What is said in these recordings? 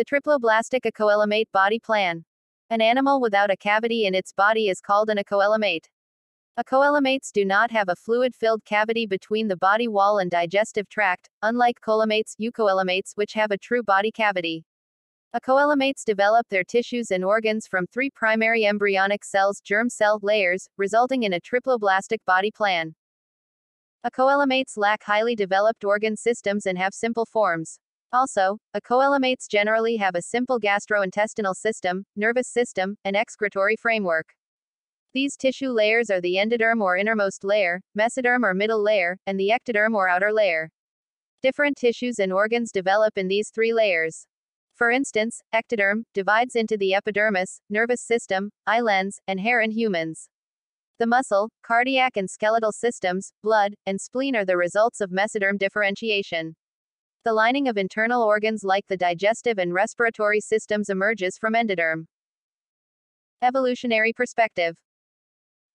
The triploblastic acoelomate body plan. An animal without a cavity in its body is called an acoelomate. Acoelomates do not have a fluid-filled cavity between the body wall and digestive tract, unlike coelomates, eucoelomates, which have a true body cavity. Acoelomates develop their tissues and organs from three primary embryonic cells, germ cell layers, resulting in a triploblastic body plan. Acoelomates lack highly developed organ systems and have simple forms. Also, acoelomates generally have a simple gastrointestinal system, nervous system, and excretory framework. These tissue layers are the endoderm or innermost layer, mesoderm or middle layer, and the ectoderm or outer layer. Different tissues and organs develop in these three layers. For instance, ectoderm divides into the epidermis, nervous system, eye lens, and hair in humans. The muscle, cardiac and skeletal systems, blood, and spleen are the results of mesoderm differentiation. The lining of internal organs like the digestive and respiratory systems emerges from endoderm. Evolutionary perspective.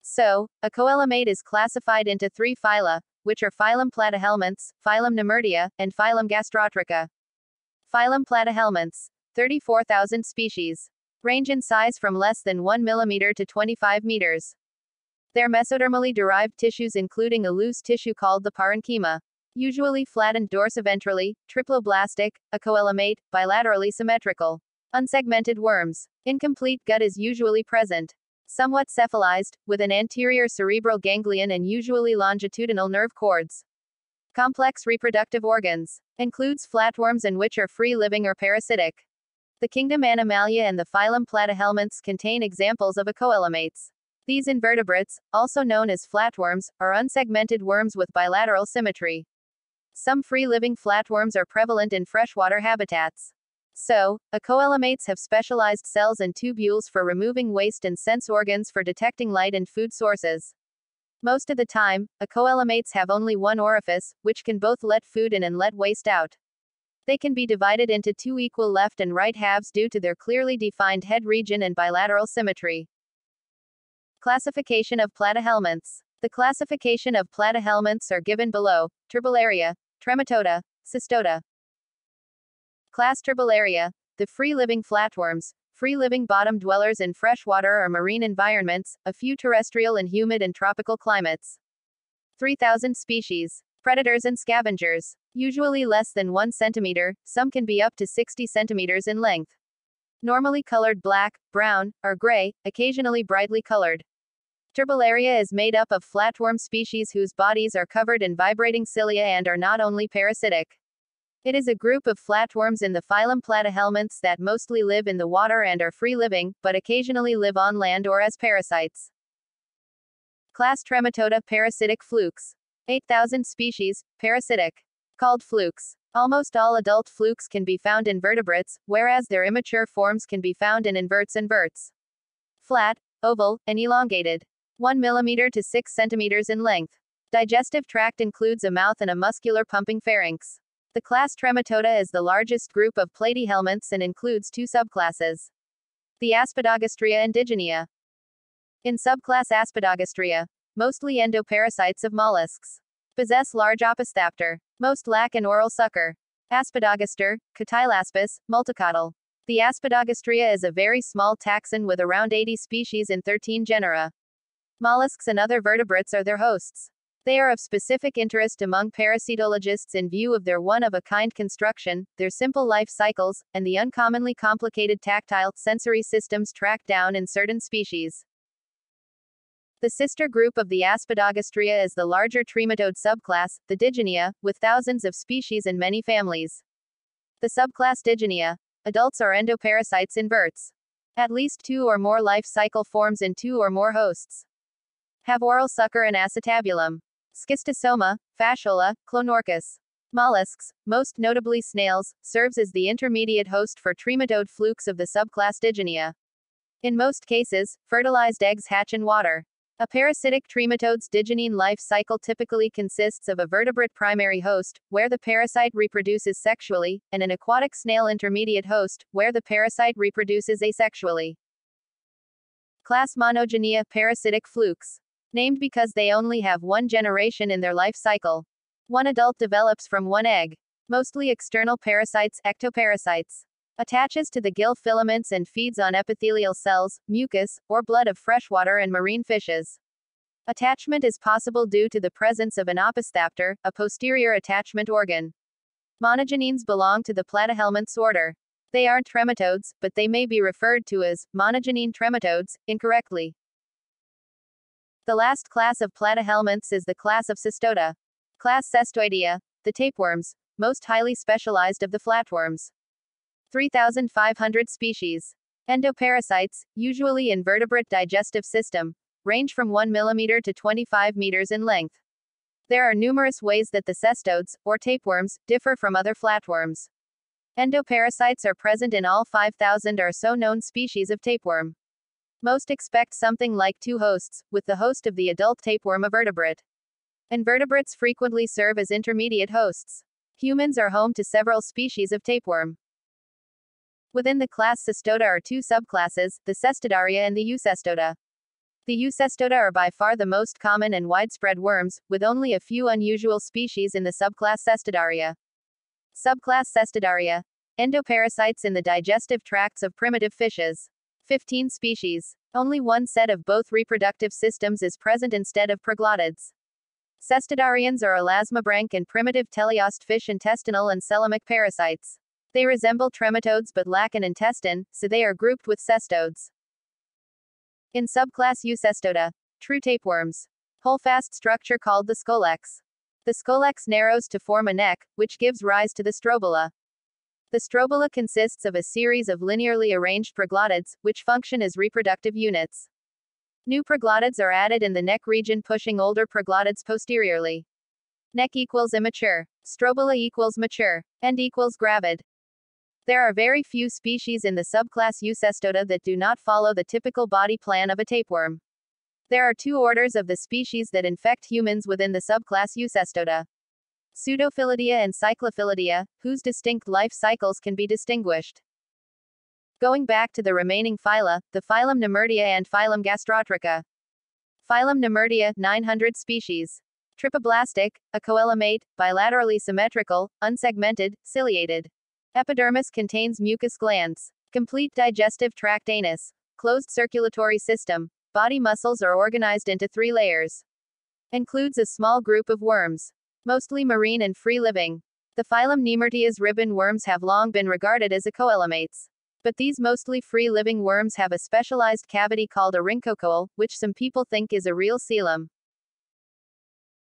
So, acoelomate is classified into three phyla, which are phylum Platyhelminths, phylum Nemertea, and phylum Gastrotricha. Phylum Platyhelminths, 34,000 species. Range in size from less than 1 mm to 25 meters. Their mesodermally derived tissues including a loose tissue called the parenchyma. Usually flattened dorsiventrally, triploblastic, acoelomate, bilaterally symmetrical. Unsegmented worms. Incomplete gut is usually present. Somewhat cephalized, with an anterior cerebral ganglion and usually longitudinal nerve cords. Complex reproductive organs. Includes flatworms and which are free-living or parasitic. The kingdom Animalia and the phylum Platyhelminths contain examples of acoelomates. These invertebrates, also known as flatworms, are unsegmented worms with bilateral symmetry. Some free-living flatworms are prevalent in freshwater habitats. So, acoelomates have specialized cells and tubules for removing waste and sense organs for detecting light and food sources. Most of the time, acoelomates have only one orifice, which can both let food in and let waste out. They can be divided into two equal left and right halves due to their clearly defined head region and bilateral symmetry. Classification of platyhelminths. The classification of platyhelminths are given below: Turbellaria, Trematoda, Cestoidea. Class Turbellaria, the free-living flatworms, free-living bottom dwellers in freshwater or marine environments, a few terrestrial and humid and tropical climates. 3,000 species. Predators and scavengers. Usually less than 1 centimeter, some can be up to 60 centimeters in length. Normally colored black, brown, or gray, occasionally brightly colored. Turbellaria is made up of flatworm species whose bodies are covered in vibrating cilia and are not only parasitic. It is a group of flatworms in the phylum Platyhelminths that mostly live in the water and are free-living, but occasionally live on land or as parasites. Class Trematoda, parasitic flukes. 8,000 species, parasitic. Called flukes. Almost all adult flukes can be found in vertebrates, whereas their immature forms can be found in inverts and verts. Flat, oval, and elongated. 1 mm to 6 cm in length. Digestive tract includes a mouth and a muscular pumping pharynx. The class Trematoda is the largest group of platyhelminths and includes two subclasses. The Aspidogastria indigenea. In subclass Aspidogastria, mostly endoparasites of mollusks. Possess large opisthopter. Most lack an oral sucker. Aspidogaster, Cotylaspis, multicotyl. The Aspidogastria is a very small taxon with around 80 species in 13 genera. Mollusks and other vertebrates are their hosts. They are of specific interest among parasitologists in view of their one-of-a-kind construction, their simple life cycles, and the uncommonly complicated tactile, sensory systems tracked down in certain species. The sister group of the Aspidogastria is the larger trematode subclass, the Digenea, with thousands of species and many families. The subclass Digenea. Adults are endoparasites inverts. At least 2 or more life cycle forms in 2 or more hosts. Have oral sucker and acetabulum. Schistosoma, Fasciola, Clonorchus. Mollusks, most notably snails, serves as the intermediate host for trematode flukes of the subclass Digenea. In most cases, fertilized eggs hatch in water. A parasitic trematode's digenine life cycle typically consists of a vertebrate primary host, where the parasite reproduces sexually, and an aquatic snail intermediate host, where the parasite reproduces asexually. Class Monogenea, parasitic flukes. Named because they only have one generation in their life cycle. One adult develops from one egg. Mostly external parasites, ectoparasites. Attaches to the gill filaments and feeds on epithelial cells, mucus, or blood of freshwater and marine fishes. Attachment is possible due to the presence of an opisthapter, a posterior attachment organ. Monogeneans belong to the Platyhelminths order. They aren't trematodes, but they may be referred to as monogenine trematodes, incorrectly. The last class of platyhelminths is the class of Cestoda. Class Cestoidea, the tapeworms, most highly specialized of the flatworms. 3,500 species. Endoparasites, usually invertebrate digestive system, range from 1 mm to 25 meters in length. There are numerous ways that the cestodes, or tapeworms, differ from other flatworms. Endoparasites are present in all 5,000 or so known species of tapeworm. Most expect something like 2 hosts, with the host of the adult tapeworm a vertebrate. Invertebrates frequently serve as intermediate hosts. Humans are home to several species of tapeworm. Within the class Cestoda are 2 subclasses, the Cestoidea and the Eucestoda. The Eucestoda are by far the most common and widespread worms, with only a few unusual species in the subclass Cestoidea. Subclass Cestoidea. Endoparasites in the digestive tracts of primitive fishes. 15 species. Only one set of both reproductive systems is present instead of proglottids. Cestoidarians are elasmobranch and primitive teleost fish intestinal and coelomic parasites. They resemble trematodes but lack an intestine, so they are grouped with cestodes. In subclass Eucestoda, true tapeworms. Holdfast structure called the scolex. The scolex narrows to form a neck, which gives rise to the strobila. The strobila consists of a series of linearly arranged proglottids, which function as reproductive units. New proglottids are added in the neck region, pushing older proglottids posteriorly. Neck equals immature. Strobila equals mature. End equals gravid. There are very few species in the subclass Eucestoda that do not follow the typical body plan of a tapeworm. There are 2 orders of the species that infect humans within the subclass Eucestoda. Pseudophilidea and Cyclophilidea, whose distinct life cycles can be distinguished. Going back to the remaining phyla, the phylum Nemurtia and phylum Gastrotrica. Phylum Nemurtia, 900 species. Triploblastic, acoelomate, bilaterally symmetrical, unsegmented, ciliated. Epidermis contains mucus glands. Complete digestive tract. Anus. Closed circulatory system. Body muscles are organized into 3 layers. Includes a small group of worms. Mostly marine and free-living. The phylum Nemurtia's ribbon worms have long been regarded as acoelomates. But these mostly free-living worms have a specialized cavity called a rhynchocoel, which some people think is a real coelom.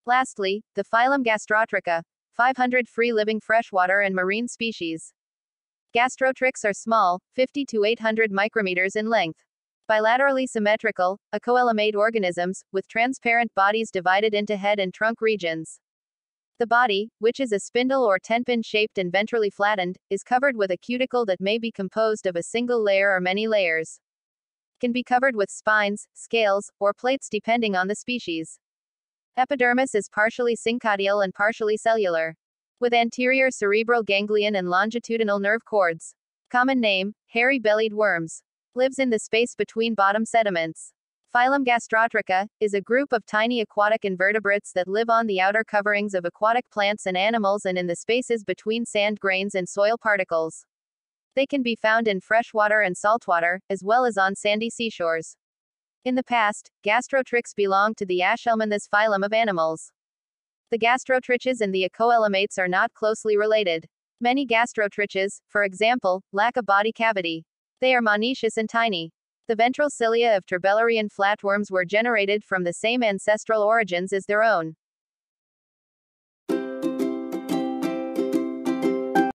Lastly, the phylum Gastrotrica. 500 free-living freshwater and marine species. Gastrotrichs are small, 50 to 800 micrometers in length. Bilaterally symmetrical, acoelomate organisms, with transparent bodies divided into head and trunk regions. The body, which is a spindle or tenpin shaped and ventrally flattened, is covered with a cuticle that may be composed of a single layer or many layers. Can be covered with spines, scales, or plates depending on the species. Epidermis is partially synchydial and partially cellular. With anterior cerebral ganglion and longitudinal nerve cords. Common name, hairy-bellied worms. Lives in the space between bottom sediments. Phylum Gastrotrica is a group of tiny aquatic invertebrates that live on the outer coverings of aquatic plants and animals and in the spaces between sand grains and soil particles. They can be found in freshwater and saltwater, as well as on sandy seashores. In the past, gastrotrichs belonged to the Acoelominthes phylum of animals. The gastrotriches and the acoelomates are not closely related. Many gastrotriches, for example, lack a body cavity. They are monoecious and tiny. The ventral cilia of Turbellarian flatworms were generated from the same ancestral origins as their own.